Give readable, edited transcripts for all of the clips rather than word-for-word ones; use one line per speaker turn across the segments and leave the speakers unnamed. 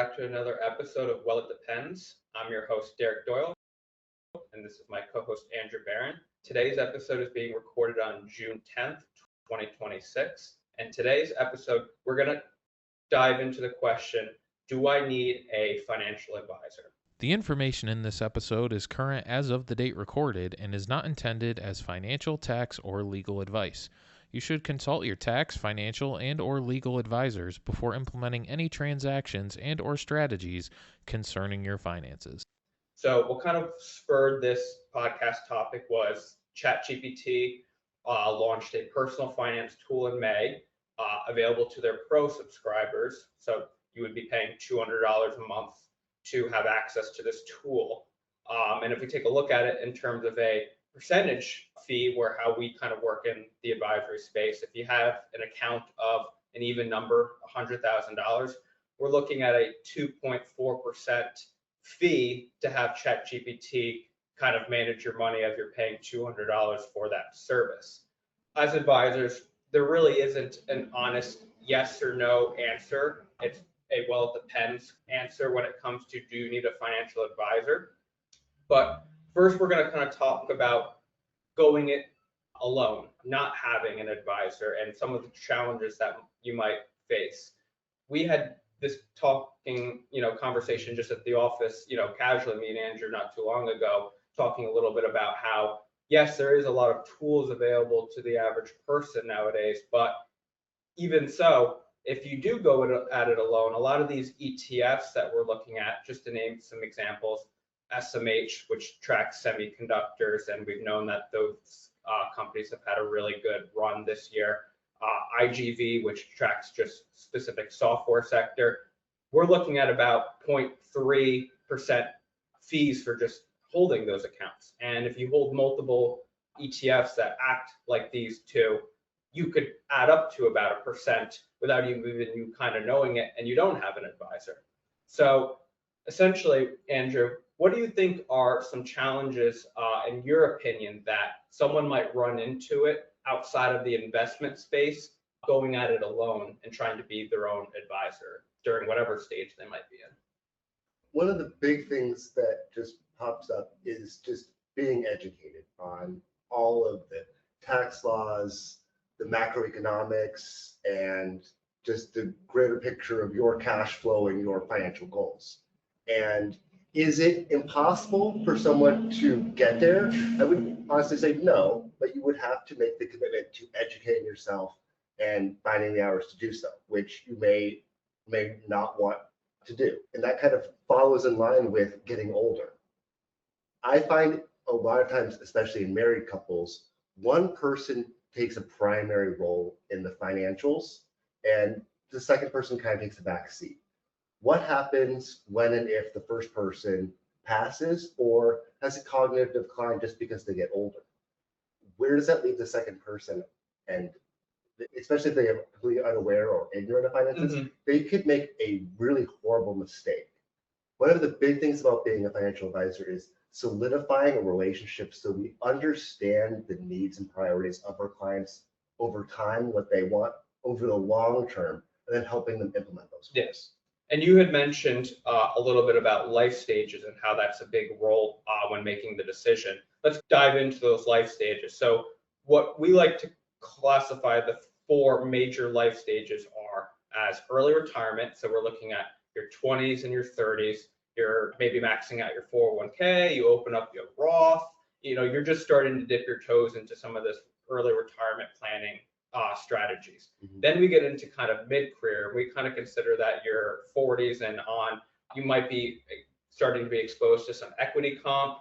back to another episode of Well, It Depends. I'm your host, Derek Doyle, and this is my co-host, Andrew Barron. Today's episode is being recorded on June 10th, 2026. And today's episode, we're going to dive into the question, do I need a financial advisor?
The information in this episode is current as of the date recorded and is not intended as financial, tax, or legal advice. You should consult your tax, financial, and or legal advisors before implementing any transactions and or strategies concerning your finances.
So what kind of spurred this podcast topic was ChatGPT launched a personal finance tool in May, available to their pro subscribers. So you would be paying $200 a month to have access to this tool. And if we take a look at it in terms of a percentage fee, where how we kind of work in the advisory space, if you have an account of an even number, $100,000, we're looking at a 2.4% fee to have ChatGPT kind of manage your money as you're paying $200 for that service. As advisors, there really isn't an honest yes or no answer. It's a well, it depends answer when it comes to do you need a financial advisor. But first, we're going to kind of talk about going it alone, not having an advisor, and some of the challenges that you might face. We had this conversation just at the office, casually, me and Andrew not too long ago, talking a little bit about how, yes, there is a lot of tools available to the average person nowadays, but even so, if you do go at it alone, a lot of these ETFs that we're looking at, just to name some examples, SMH, which tracks semiconductors, and we've known that those companies have had a really good run this year. IGV, which tracks just specific software sector, we're looking at about 0.3% fees for just holding those accounts. And if you hold multiple ETFs that act like these two, you could add up to about 1% without even you kind of knowing it, and you don't have an advisor. So essentially, Andrew, what do you think are some challenges, in your opinion, that someone might run into it outside of the investment space, going at it alone and trying to be their own advisor during whatever stage they might be in?
One of the big things that just pops up is just being educated on all of the tax laws, the macroeconomics, and just the greater picture of your cash flow and your financial goals. And is it impossible for someone to get there? I would honestly say no, but you would have to make the commitment to educating yourself and finding the hours to do so, which you may not want to do. And that kind of follows in line with getting older. I find a lot of times, especially in married couples, one person takes a primary role in the financials and the second person kind of takes a back seat. What happens when and if the first person passes or has a cognitive decline just because they get older? Where does that leave the second person? And especially if they are completely unaware or ignorant of finances, they could make a really horrible mistake. One of the big things about being a financial advisor is solidifying a relationship so we understand the needs and priorities of our clients over time, what they want over the long term, and then helping them implement those.
Yes. And you had mentioned a little bit about life stages and how that's a big role when making the decision. Let's dive into those life stages. So what we like to classify the 4 major life stages are as early retirement. So we're looking at your 20s and your 30s. You're maybe maxing out your 401k, you open up your Roth, you're just starting to dip your toes into some of this early retirement planning strategies. Then we get into kind of mid-career. We kind of consider that your 40s and on, you might be starting to be exposed to some equity comp,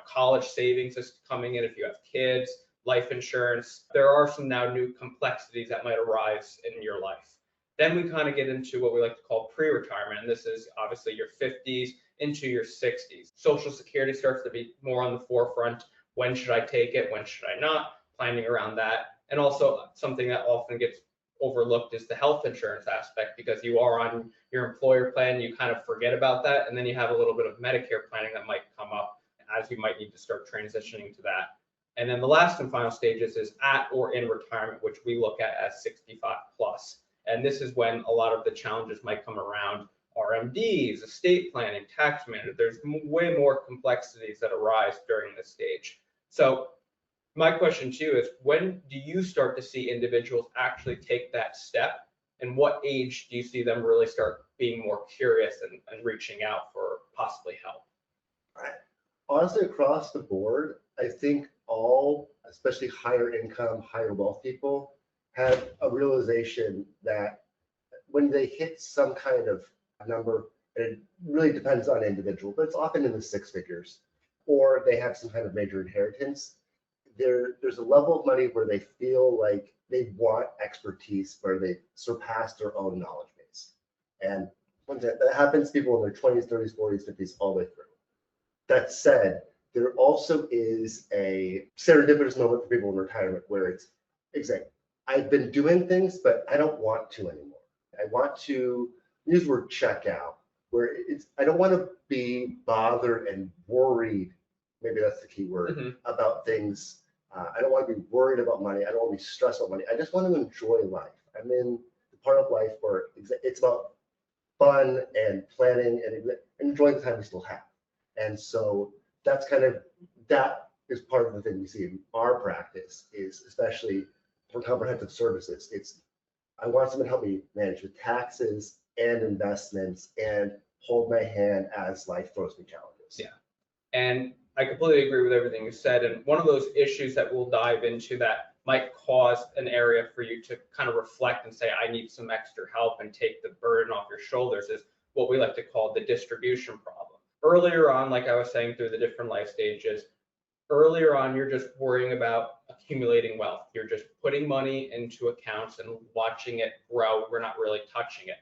college savings is coming in if you have kids, life insurance. There are some now new complexities that might arise in your life. Then we kind of get into what we like to call pre-retirement, and this is obviously your 50s into your 60s. Social Security starts to be more on the forefront. When should I take it? When should I not? Planning around that. And also something that often gets overlooked is the health insurance aspect, because you are on your employer plan, you kind of forget about that. And then you have a little bit of Medicare planning that might come up as you might need to start transitioning to that. And then the last and final stages is at or in retirement, which we look at as 65 plus. And this is when a lot of the challenges might come around RMDs, estate planning, tax management. There's way more complexities that arise during this stage. So my question to you is, when do you start to see individuals actually take that step? And what age do you see them really start being more curious and reaching out for possibly help?
Honestly, across the board, I think all, especially higher income, higher wealth people, have a realization that when they hit some kind of number, and it really depends on individual, but it's often in the six figures, or they have some kind of major inheritance, there's a level of money where they feel like they want expertise, where they surpass their own knowledge base. And when that happens, people in their 20s, 30s, 40s, 50s, all the way through. That said, there also is a serendipitous moment for people in retirement where it's exactly, I've been doing things, but I don't want to anymore. I want to use the word check out, where I don't want to be bothered and worried. Maybe that's the key word, about things. I don't want to be worried about money. I don't want to be stressed about money. I just want to enjoy life. I'm in the part of life where it's about fun and planning and enjoying the time we still have. And so that is part of the thing we see in our practice, is especially for comprehensive services. I want someone to help me manage with taxes and investments and hold my hand as life throws me challenges.
Yeah. And I completely agree with everything you said. And one of those issues that we'll dive into that might cause an area for you to kind of reflect and say, I need some extra help and take the burden off your shoulders, is what we like to call the distribution problem. Earlier on, like I was saying, through the different life stages, earlier on, you're just worrying about accumulating wealth. You're just putting money into accounts and watching it grow. We're not really touching it.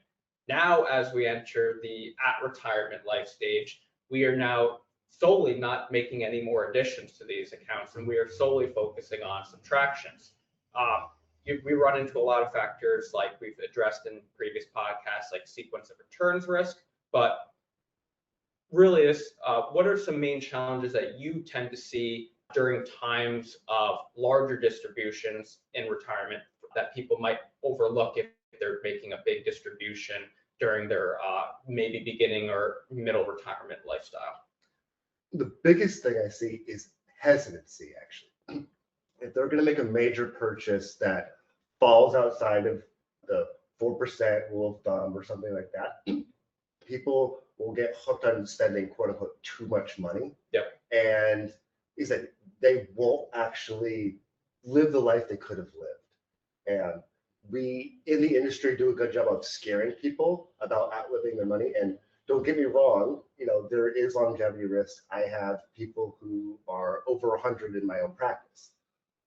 Now, as we enter the at retirement life stage, we are now solely not making any more additions to these accounts, and we are solely focusing on subtractions. We run into a lot of factors like we've addressed in previous podcasts, like sequence of returns risk, but really is what are some main challenges that you tend to see during times of larger distributions in retirement that people might overlook if they're making a big distribution during their maybe beginning or middle retirement lifestyle?
The biggest thing I see is hesitancy, actually. If they're going to make a major purchase that falls outside of the 4% rule of thumb or something like that, people will get hooked on spending, quote unquote, too much money.
Yep.
And is that they won't actually live the life they could have lived. And we in the industry do a good job of scaring people about outliving their money. And don't get me wrong, there is longevity risk. I have people who are over 100 in my own practice.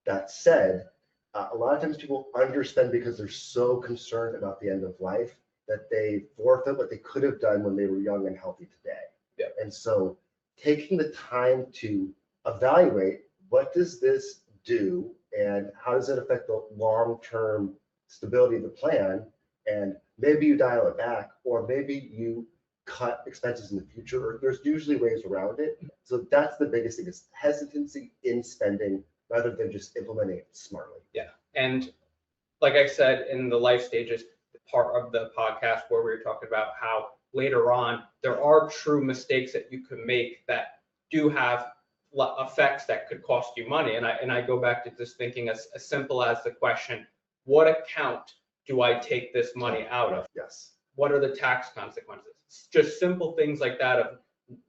That said, a lot of times people underspend because they're so concerned about the end of life that they forfeit what they could have done when they were young and healthy today.
Yeah.
And so taking the time to evaluate, what does this do and how does it affect the long-term stability of the plan? And maybe you dial it back, or maybe you cut expenses in the future, or there's usually ways around it. So that's the biggest thing, is hesitancy in spending rather than just implementing it smartly.
Yeah. And like I said, in the life stages part of the podcast where we were talking about how later on there are true mistakes that you can make that do have effects that could cost you money. And I go back to just thinking as simple as the question, what account do I take this money out of?
Yes.
What are the tax consequences? Just simple things like that, of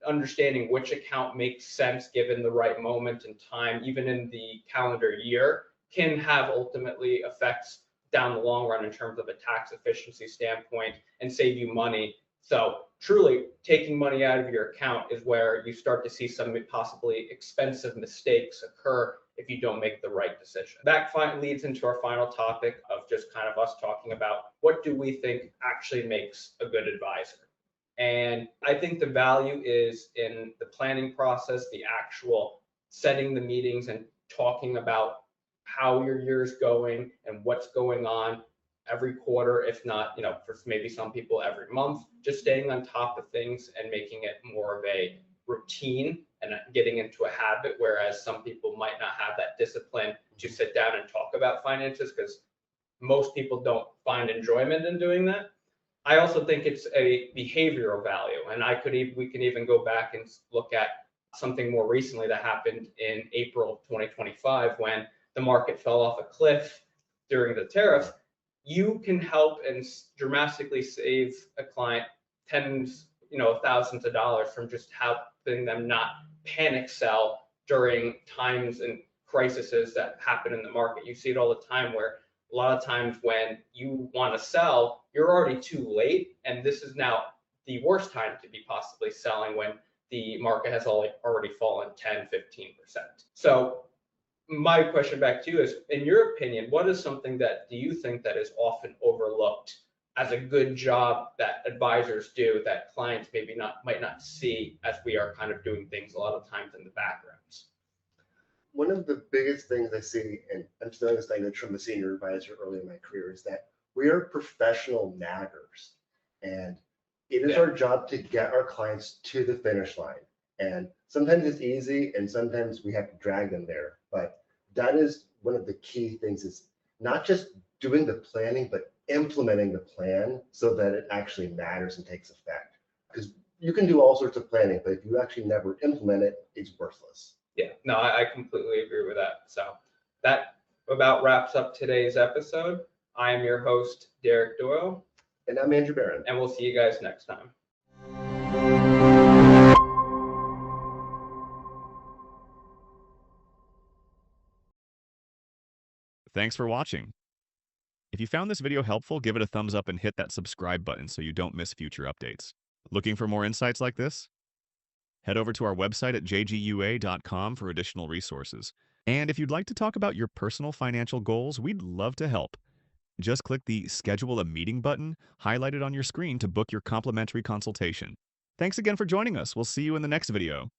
understanding which account makes sense given the right moment in time, even in the calendar year, can have ultimately effects down the long run in terms of a tax efficiency standpoint and save you money. So truly taking money out of your account is where you start to see some possibly expensive mistakes occur if you don't make the right decision. That leads into our final topic of just kind of us talking about what do we think actually makes a good advisor. And I think the value is in the planning process, the actual setting the meetings and talking about how your year's going and what's going on every quarter, if not, for maybe some people every month, just staying on top of things and making it more of a routine and getting into a habit, whereas some people might not have that discipline to sit down and talk about finances because most people don't find enjoyment in doing that. I also think it's a behavioral value, and we can even go back and look at something more recently that happened in April of 2025 when the market fell off a cliff during the tariffs. You can help and dramatically save a client tens, thousands of dollars from just helping them not panic sell during times and crises that happen in the market. You see it all the time where a lot of times when you want to sell, you're already too late. And this is now the worst time to be possibly selling when the market has already fallen 10, 15%. So my question back to you is, in your opinion, what is something that do you think that is often overlooked as a good job that advisors do that clients might not see as we are kind of doing things a lot of times in the backgrounds?
One of the biggest things I see, and I'm stealing this language from a senior advisor early in my career, is that we are professional naggers. And it is our job to get our clients to the finish line. And sometimes it's easy and sometimes we have to drag them there. But that is one of the key things, is not just doing the planning, but implementing the plan so that it actually matters and takes effect. Because you can do all sorts of planning, but if you actually never implement it, it's worthless.
Yeah, no, I completely agree with that. So that about wraps up today's episode. I am your host, Derek Doyle.
And I'm Andrew Barron.
And we'll see you guys next time.
Thanks for watching. If you found this video helpful, give it a thumbs up and hit that subscribe button so you don't miss future updates. Looking for more insights like this? Head over to our website at jgua.com for additional resources. And if you'd like to talk about your personal financial goals, we'd love to help. Just click the Schedule a Meeting button highlighted on your screen to book your complimentary consultation. Thanks again for joining us. We'll see you in the next video.